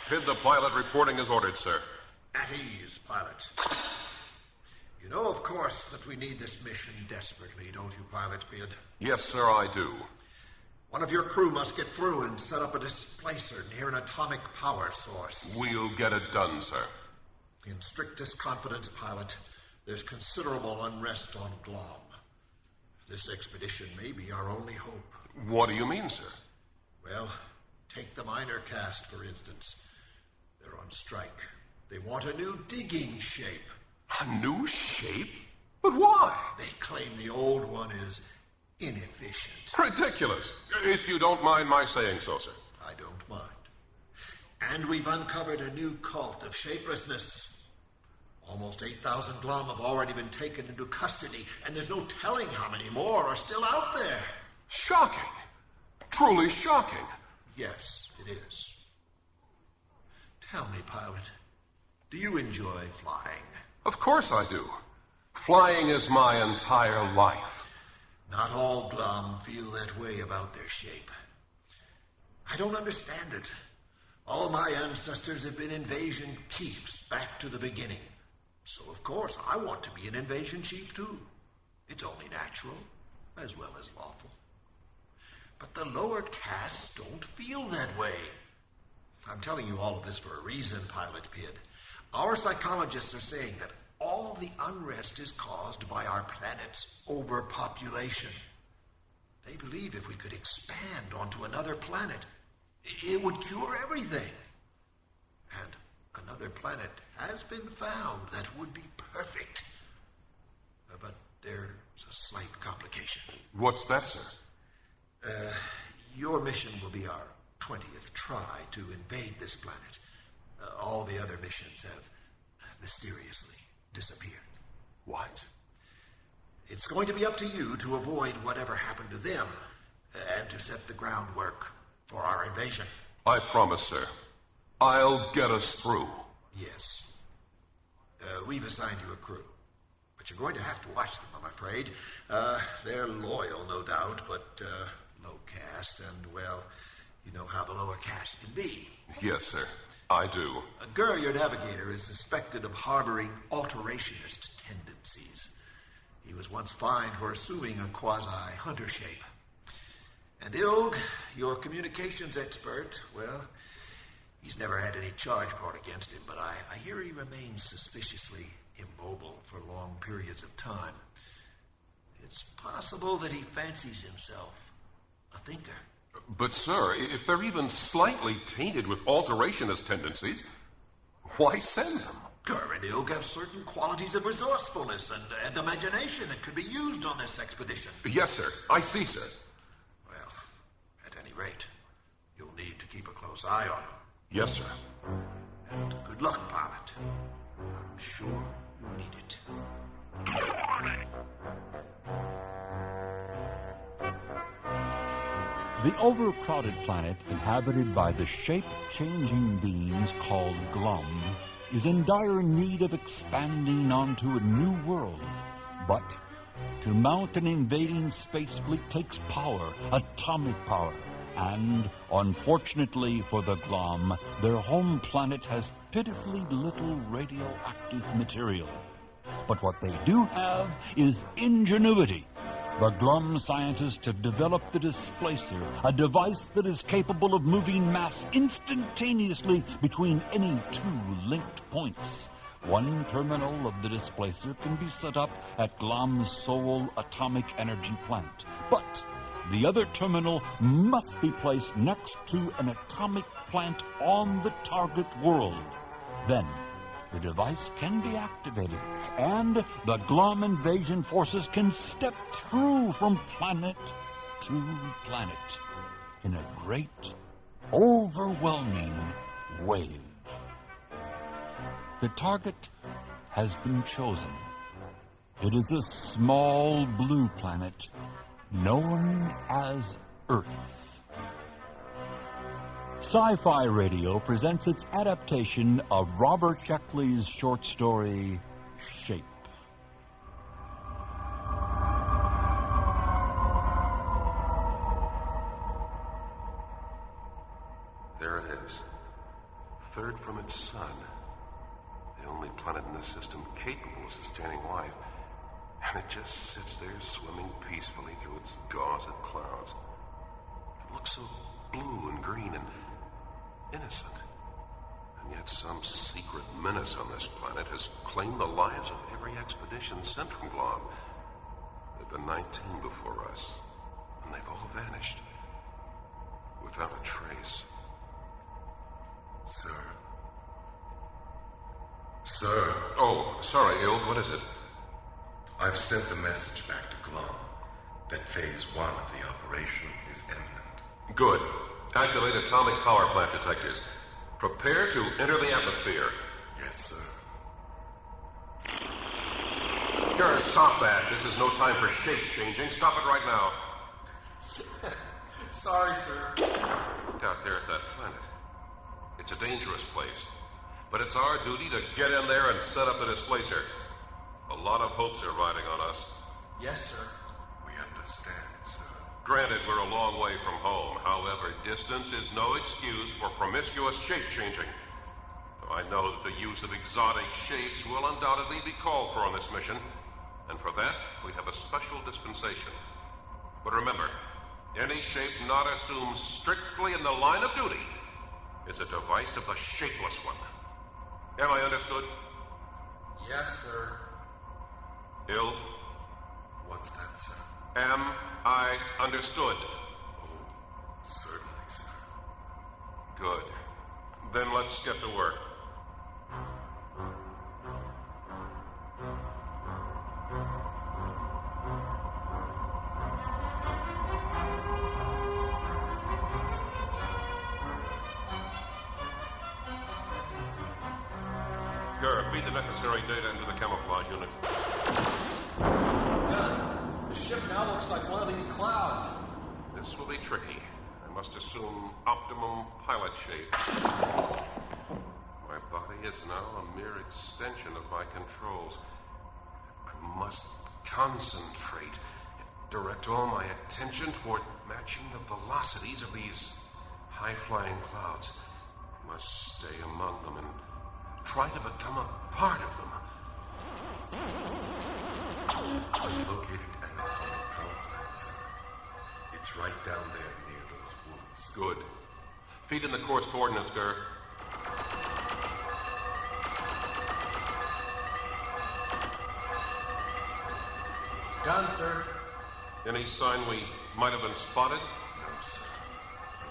Pid the pilot reporting as ordered, sir. At ease, pilot. You know, of course, that we need this mission desperately, don't you, Pilot Pid? Yes, sir, I do. One of your crew must get through and set up a displacer near an atomic power source. We'll get it done, sir. In strictest confidence, Pilot, there's considerable unrest on Glom. This expedition may be our only hope. What do you mean, sir? Well, take the minor caste, for instance. They're on strike. They want a new digging shape. A new shape? But why? They claim the old one is inefficient. Ridiculous. If you don't mind my saying so, sir. I don't mind. And we've uncovered a new cult of shapelessness. Almost 8,000 Glom have already been taken into custody, and there's no telling how many more are still out there. Shocking. Truly shocking. Yes, it is. Tell me, Pilot, do you enjoy flying? Of course I do. Flying is my entire life. Not all Glom feel that way about their shape. I don't understand it. All my ancestors have been invasion chiefs back to the beginning. So, of course, I want to be an invasion chief, too. It's only natural, as well as lawful. But the lower castes don't feel that way. I'm telling you all of this for a reason, Pilot Pid. Our psychologists are saying that all the unrest is caused by our planet's overpopulation. They believe if we could expand onto another planet, it would cure everything. And another planet has been found that would be perfect. But there's a slight complication. What's that, sir? Your mission will be our 20th try to invade this planet. All the other missions have mysteriously disappeared. What? It's going to be up to you to avoid whatever happened to them and to set the groundwork for our invasion. I promise, sir. I'll get us through. Yes. We've assigned you a crew. But you're going to have to watch them, I'm afraid. They're loyal, no doubt, but low caste, and, well, you know how the lower caste can be. Yes, sir. I do. Gurr, your navigator, is suspected of harboring alterationist tendencies. He was once fined for assuming a quasi-hunter shape. And Ilg, your communications expert, well, he's never had any charge brought against him, but I hear he remains suspiciously immobile for long periods of time. It's possible that he fancies himself a thinker. But, sir, if they're even slightly tainted with alterationist tendencies, why send them? Gurr and Ilg have certain qualities of resourcefulness and imagination that could be used on this expedition. Yes, sir. I see, sir. Well, at any rate, you'll need to keep a close eye on them. Yes, sir. And good luck, pilot. I'm sure you need it. The overcrowded planet inhabited by the shape-changing beings called Glom is in dire need of expanding onto a new world. But to mount an invading space fleet takes power, atomic power. And, unfortunately for the Glom, their home planet has pitifully little radioactive material. But what they do have is ingenuity. The Glom scientists have developed the displacer, a device that is capable of moving mass instantaneously between any two linked points. One terminal of the displacer can be set up at Glom's Sol atomic energy plant. But the other terminal must be placed next to an atomic plant on the target world. Then the device can be activated, and the Glom invasion forces can step through from planet to planet in a great, overwhelming wave. The target has been chosen. It is a small blue planet known as Earth. Sci-Fi Radio presents its adaptation of Robert Sheckley's short story, Shape. There it is. third from its sun. The only planet in the system capable of sustaining life. And it just sits there swimming peacefully through its gauze of clouds. It looks so blue and green and innocent. And yet some secret menace on this planet has claimed the lives of every expedition sent from Glom. There have been 19 before us, and they've all vanished. Without a trace. Sir? Sir? Oh, sorry, Ild. What is it? I've sent the message back to Glom that phase 1 of the operation is imminent. Good. Activate atomic power plant detectors. Prepare to enter the atmosphere. Yes, sir. Here, stop that. This is no time for shape changing. Stop it right now. Sorry, sir. Look out there at that planet. It's a dangerous place. But it's our duty to get in there and set up the displacer. A lot of hopes are riding on us. Yes, sir. We understand, sir. Granted, we're a long way from home. However, distance is no excuse for promiscuous shape-changing. I know that the use of exotic shapes will undoubtedly be called for on this mission. And for that, we have a special dispensation. But remember, any shape not assumed strictly in the line of duty is a device of the shapeless one. Am I understood? Yes, sir. Ill? What's that, sir? Am I understood? Oh, certainly, sir. Good. Then let's get to work. Feed the necessary data into the camouflage unit. Done. The ship now looks like one of these clouds. This will be tricky. I must assume optimum pilot shape. My body is now a mere extension of my controls. I must concentrate. Direct all my attention toward matching the velocities of these high-flying clouds. I must stay among them and try to become a part of them. I located an atomic power plant, sir. It's right down there near those woods. Good. Feed in the course coordinates, Gur. Done, sir. Any sign we might have been spotted? No, sir.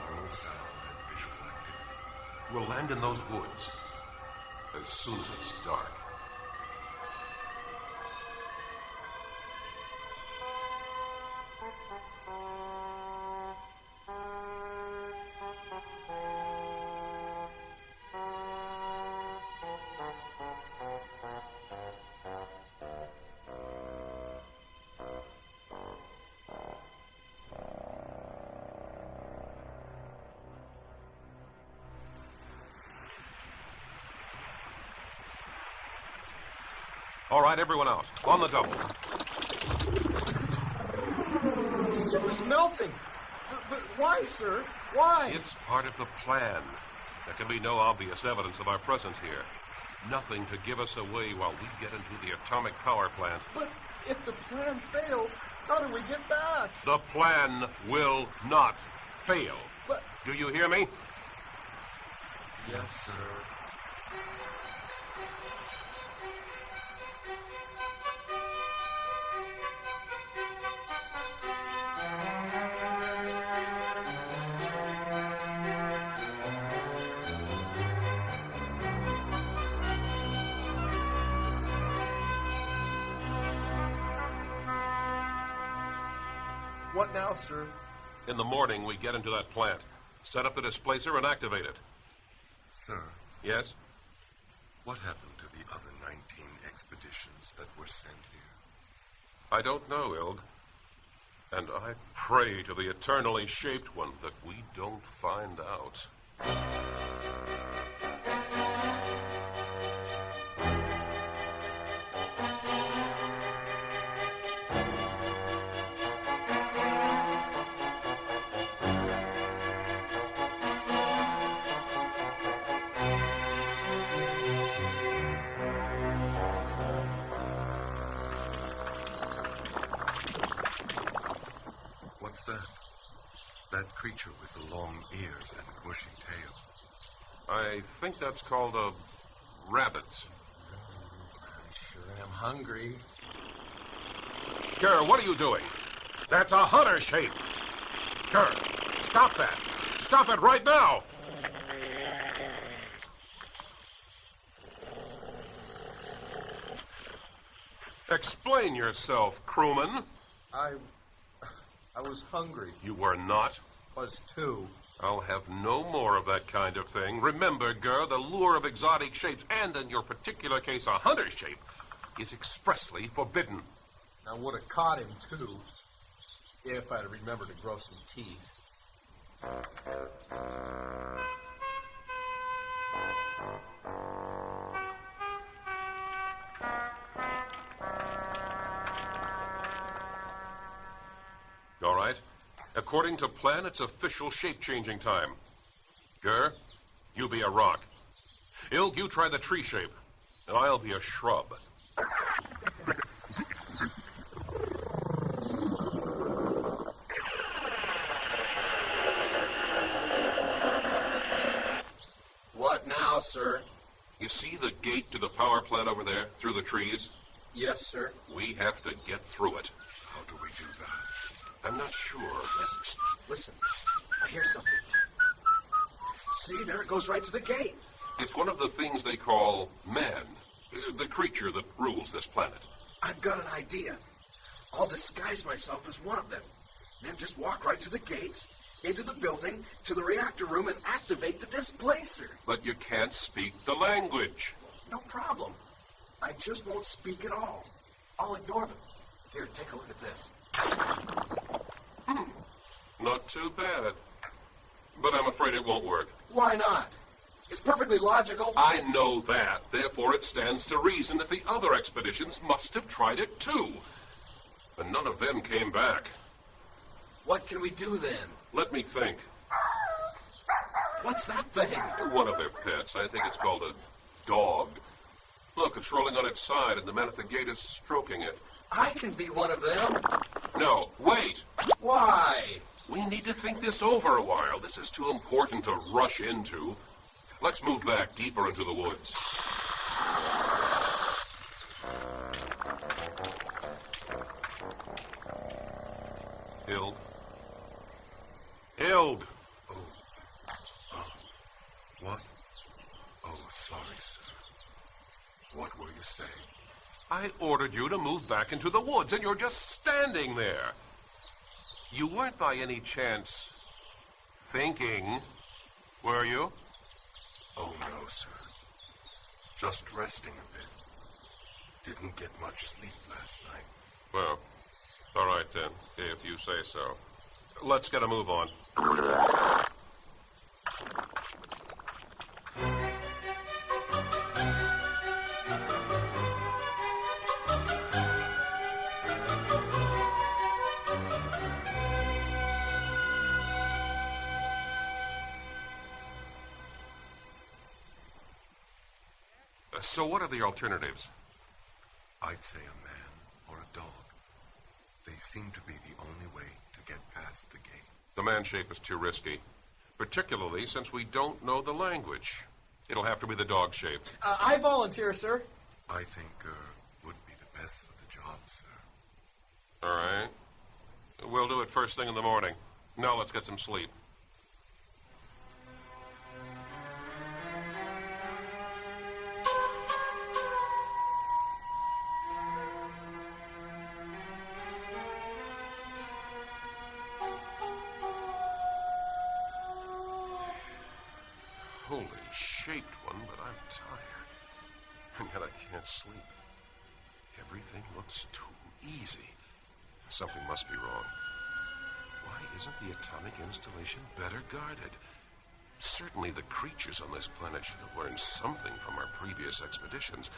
Normal sound and visual activity. We'll land in those woods as soon as it's dark. All right, everyone out. On the double. The ship is melting. But why, sir? Why? It's part of the plan. There can be no obvious evidence of our presence here. Nothing to give us away while we get into the atomic power plant. But if the plan fails, how do we get back? The plan will not fail. But... Do you hear me? Yes, sir. What now, sir? In the morning, we get into that plant, set up the displacer, and activate it. Sir, Yes? what happened to the other 19 expeditions that were sent here? I don't know, Ilg. And I pray to the eternally shaped one that we don't find out. creature with the long ears and bushy tail. I think that's called a rabbit. I sure am hungry. Ger, what are you doing? That's a hunter shape. Ger, stop that. Stop it right now. Explain yourself, crewman. I was hungry. You were not. Was too. I'll have no more of that kind of thing. Remember, Ger, the lure of exotic shapes, and in your particular case, a hunter shape, is expressly forbidden. I would have caught him, too, if I'd remembered to grow some teeth. All right. According to plan, it's official shape-changing time. Ger, you be a rock. Ilg, you try the tree shape, and I'll be a shrub. What now, sir? You see the gate to the power plant over there, through the trees? Yes, sir. We have to get through it. How do we do that? I'm not sure. Listen. I hear something. See, there it goes right to the gate. It's one of the things they call man, the creature that rules this planet. I've got an idea. I'll disguise myself as one of them. Then just walk right to the gates, into the building, to the reactor room, and activate the displacer. But you can't speak the language. No problem. I just won't speak at all. I'll ignore them. Here, take a look at this. Not too bad. But I'm afraid it won't work. Why not? It's perfectly logical. I know that. Therefore, it stands to reason that the other expeditions must have tried it too. But none of them came back. What can we do then? Let me think. What's that thing? One of their pets. I think it's called a dog. Look, it's rolling on its side, and the man at the gate is stroking it. I can be one of them. No, wait. Why? We need to think this over a while. This is too important to rush into. Let's move back deeper into the woods. Ilg. Ilg. What? Oh, sorry, sir. What were you saying? I ordered you to move back into the woods, and you're just standing there. You weren't by any chance thinking, were you? Oh, no, sir. Just resting a bit. Didn't get much sleep last night. Well, all right then, if you say so. Let's get a move on. So what are the alternatives? I'd say a man or a dog. They seem to be the only way to get past the gate. The man shape is too risky, particularly since we don't know the language. It'll have to be the dog shape. I volunteer, sir. I think would be the best for the job, sir. All right. We'll do it first thing in the morning. Now let's get some sleep. Holy shaped one, but I'm tired. And yet I can't sleep. Everything looks too easy. Something must be wrong. Why isn't the atomic installation better guarded? Certainly the creatures on this planet should have learned something from our previous expeditions.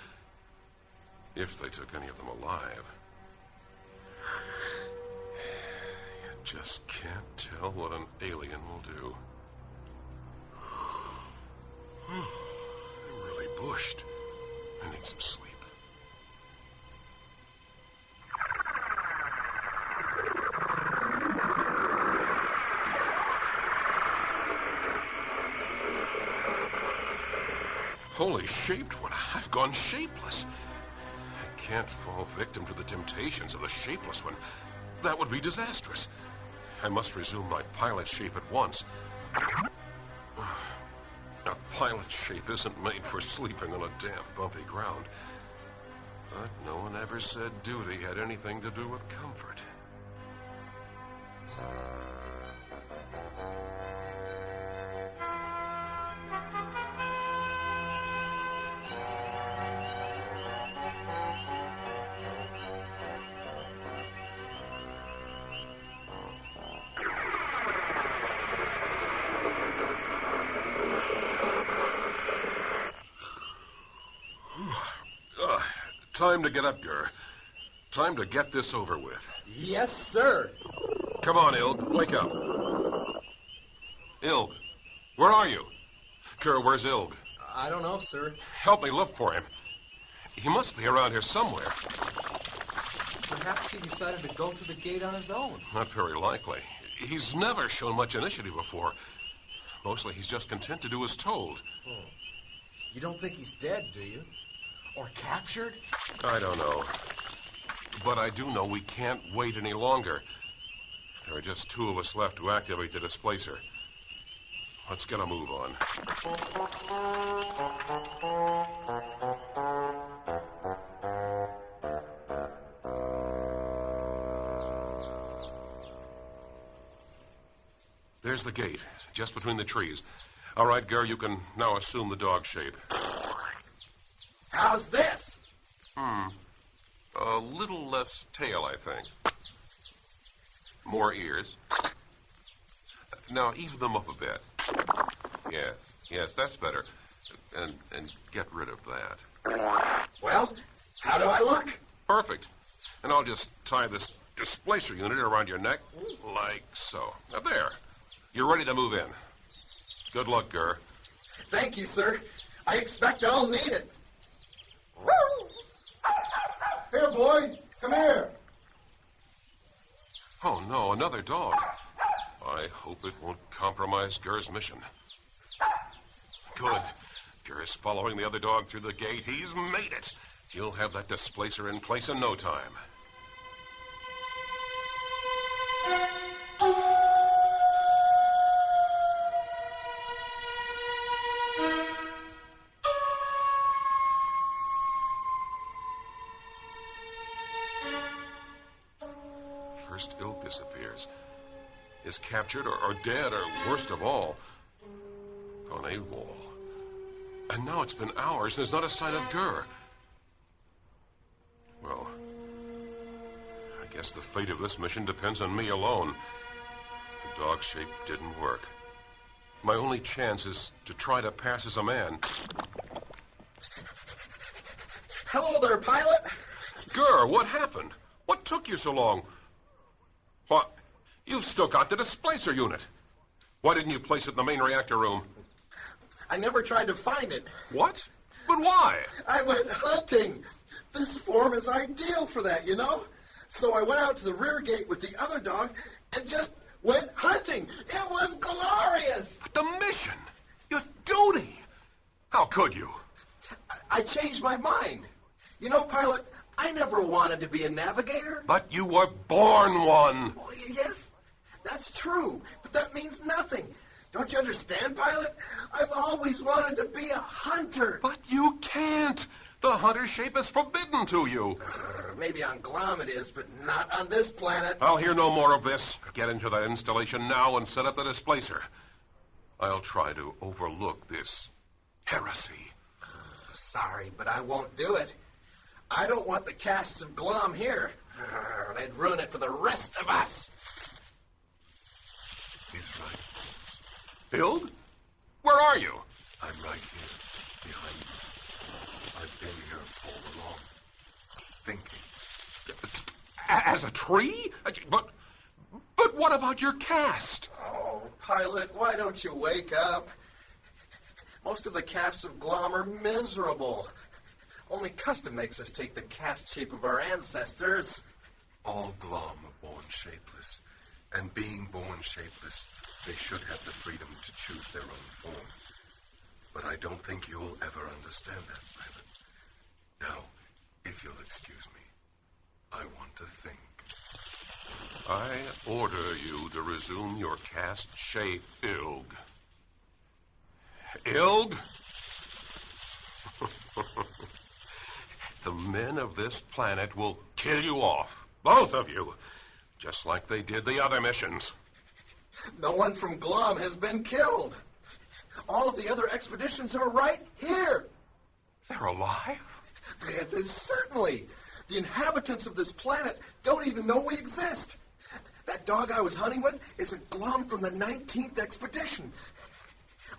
If they took any of them alive. You just can't tell what an alien will do. I'm really bushed. I need some sleep. Holy shaped one, I've gone shapeless. I can't fall victim to the temptations of the shapeless one. That would be disastrous. I must resume my pilot shape at once. A pilot shape isn't made for sleeping on a damp, bumpy ground. But no one ever said duty had anything to do with comfort. Time to get up, Gur. Time to get this over with. Yes, sir. Come on, Ilg. Wake up. Ilg, where are you? Gur, where's Ilg? I don't know, sir. Help me look for him. He must be around here somewhere. Perhaps he decided to go through the gate on his own. Not very likely. He's never shown much initiative before. Mostly he's just content to do as told. You don't think he's dead, do you? Or captured? I don't know. But I do know we can't wait any longer. There are just 2 of us left to activate the displacer. Let's get a move on. There's the gate, just between the trees. All right, Gur, you can now assume the dog shape. How's this? A little less tail, I think. More ears. Now, even them up a bit. Yes, that's better. And get rid of that. Well, how do I look? Perfect. And I'll just tie this displacer unit around your neck, like so. Now, there. You're ready to move in. Good luck, Gur. Thank you, sir. I expect I'll need it. Here, boy. Come here. Oh, no, another dog. I hope it won't compromise Gur's mission. Good. Gur is following the other dog through the gate. He's made it. He'll have that displacer in place in no time. First, Ilk disappears. Is captured or dead, or worst of all, gone AWOL. And now it's been hours, and there's not a sign of Gur. Well, I guess the fate of this mission depends on me alone. The dog shape didn't work. My only chance is to try to pass as a man. Hello there, pilot. Gur, what happened? What took you so long? What? You've still got the displacer unit. Why didn't you place it in the main reactor room? I never tried to find it. What? But why? I went hunting. This form is ideal for that, you know? So I went out to the rear gate with the other dog and just went hunting. It was glorious. The mission. Your duty. How could you? I changed my mind. You know, pilot, I never wanted to be a navigator. But you were born one. Oh, yes, that's true. But that means nothing. Don't you understand, pilot? I've always wanted to be a hunter. But you can't. The hunter shape is forbidden to you. Maybe on Glom it is, but not on this planet. I'll hear no more of this. Get into that installation now and set up the displacer. I'll try to overlook this heresy. Sorry, but I won't do it. I don't want the casts of Glom here. They'd ruin it for the rest of us. He's right. Bill? Where are you? I'm right here, behind you. I've been here all along, thinking. As a tree? But what about your cast? Oh, pilot, why don't you wake up? Most of the casts of Glom are miserable. Only custom makes us take the cast shape of our ancestors. All Glom are born shapeless, and being born shapeless, they should have the freedom to choose their own form. But I I don't think you'll ever understand that, Pilot. Now, if you'll excuse me, I want to think. I order you to resume your cast shape, Ilg. Ilg? The men of this planet will kill you off. Both of you. Just like they did the other missions. No one from Glom has been killed. All of the other expeditions are right here. They're alive? Certainly. The inhabitants of this planet don't even know we exist. That dog I was hunting with is a Glom from the 19th expedition.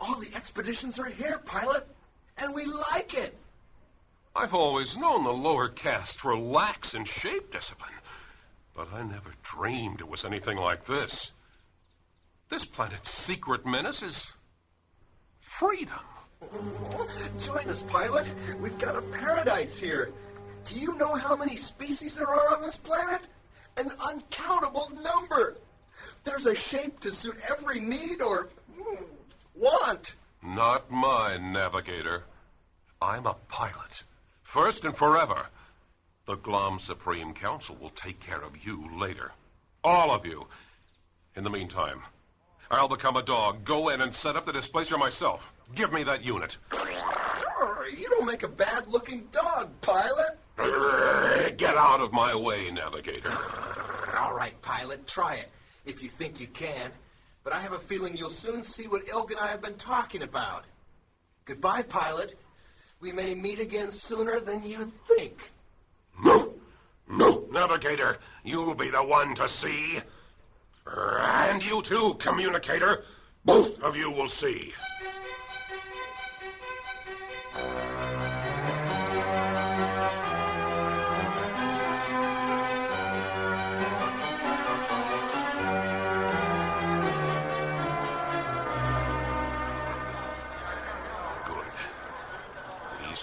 All the expeditions are here, Pilot, and we like it. I've always known the lower castes were lax in shape discipline, but I never dreamed it was anything like this. This planet's secret menace is freedom. Join us, Pilot. We've got a paradise here. Do you know how many species there are on this planet? An uncountable number. There's a shape to suit every need or want. Not mine, Navigator. I'm a pilot. First and forever. The Glom Supreme Council will take care of you later. All of you. In the meantime, I'll become a dog, go in and set up the displacer myself. Give me that unit. You don't make a bad-looking dog, Pilot. Get out of my way, Navigator. All right, Pilot, try it, if you think you can. But I have a feeling you'll soon see what Ilg and I have been talking about. Goodbye, Pilot. We may meet again sooner than you think. No, Navigator. You'll be the one to see. And you too, Communicator. Both of you will see.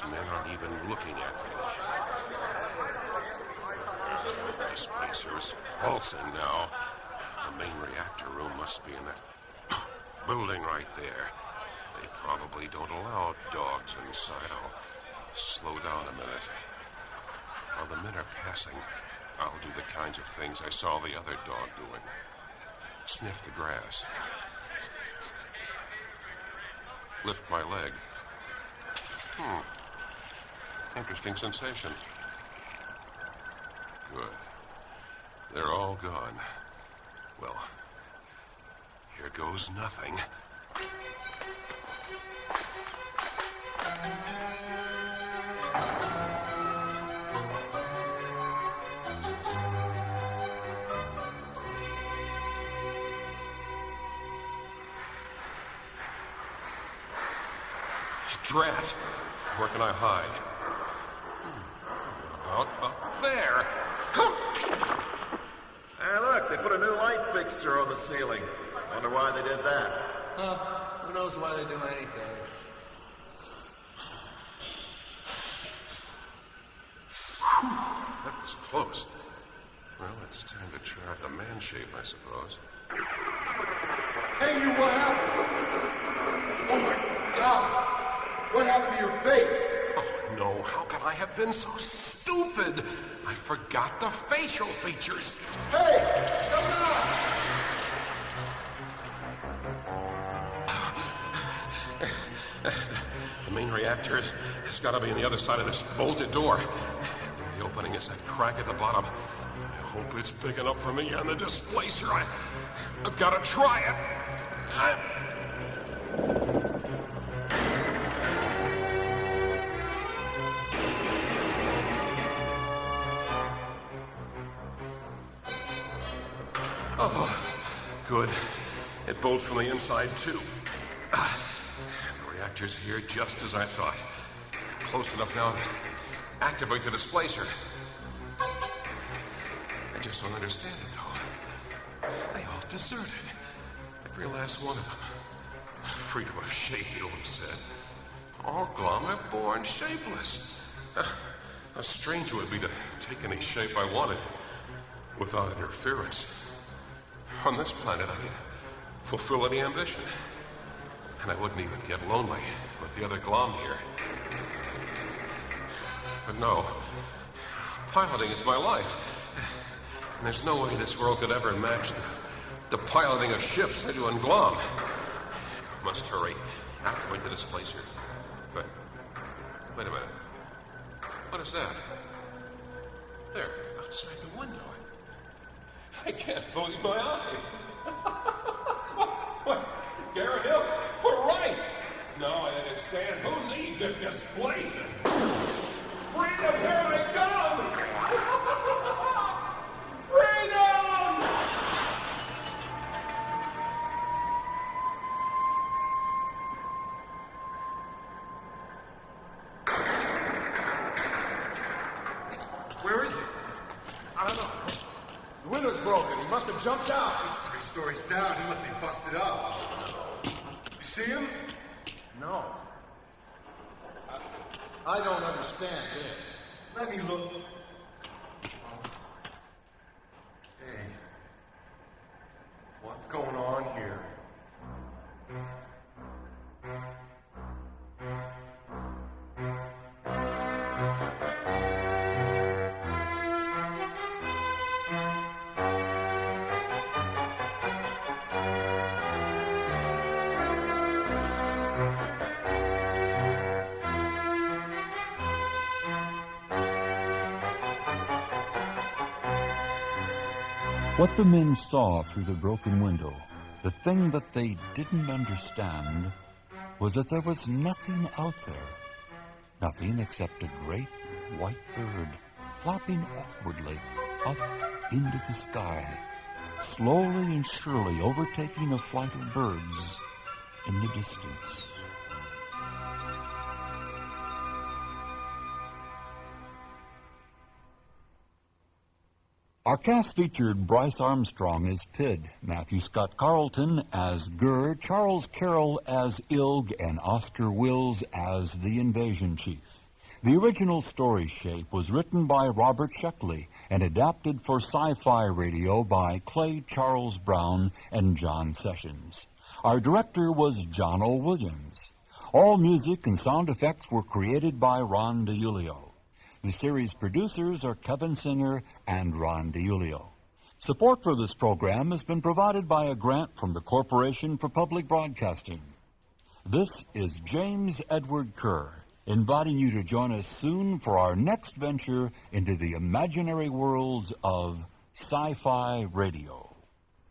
Men aren't even looking at me. The displacer is pulsing now. The main reactor room must be in that building right there. They probably don't allow dogs inside. I'll slow down a minute. While the men are passing, I'll do the kinds of things I saw the other dog doing. Sniff the grass. Lift my leg. Interesting sensation. Good. They're all gone. Well, here goes nothing. Drat! Where can I hide? What about up there? Hey, look, they put a new light fixture on the ceiling. Wonder why they did that. Who knows why they're doing anything? That was close. Well, it's time to try out the man shape, I suppose. Hey, you, what happened? Oh, my God. What happened to your face? Oh, no. How could I have been so stupid? I forgot the facial features. Hey, come on! The main reactor has got to be on the other side of this bolted door. The opening is that crack at the bottom. I hope it's big enough for me on the displacer. I've got to try it. Oh, good. It bolts from the inside, too. The reactor's here just as I thought. Close enough now to activate the displacer. I just don't understand it, though. They all deserted. Every last one of them. Freedom of shape, he always said. All Glom are born shapeless. How strange it would be to take any shape I wanted without interference. On this planet, I could fulfill any ambition. And I wouldn't even get lonely with with the other glom here. But no. Piloting is my life. And there's no way this world could ever match the piloting of ships I do on Glom. Must hurry. I have to wait to this place here. But, wait a minute. What is that? There, outside the window. I can't believe my eyes. What? Garrett Hill, we're right. No, I understand. Who needs this displacement? Freedom, here I come! Freedom! Where is he? I don't know. The window's broken. He must have jumped out. It's 3 stories down. He must be busted up. You see him? No. I don't understand this. Let me look. Hey, what's going on here? What the men saw through the broken window, the thing that they didn't understand, was that there was nothing out there. Nothing except a great white bird flopping awkwardly up into the sky, slowly and surely overtaking a flight of birds in the distance. Our cast featured Bryce Armstrong as Pid, Matthew Scott Carlton as Gur, Charles Carroll as Ilg, and Oscar Wills as the Invasion Chief. The original story Shape was written by Robert Sheckley and adapted for Sci-Fi Radio by Clay Charles Brown and John Sessions. Our director was John O. Williams. All music and sound effects were created by Ron DiIulio. The series producers are Kevin Singer and Ron DiIulio. Support for this program has been provided by a grant from the Corporation for Public Broadcasting. This is James Edward Kerr, inviting you to join us soon for our next venture into the imaginary worlds of Sci-Fi Radio.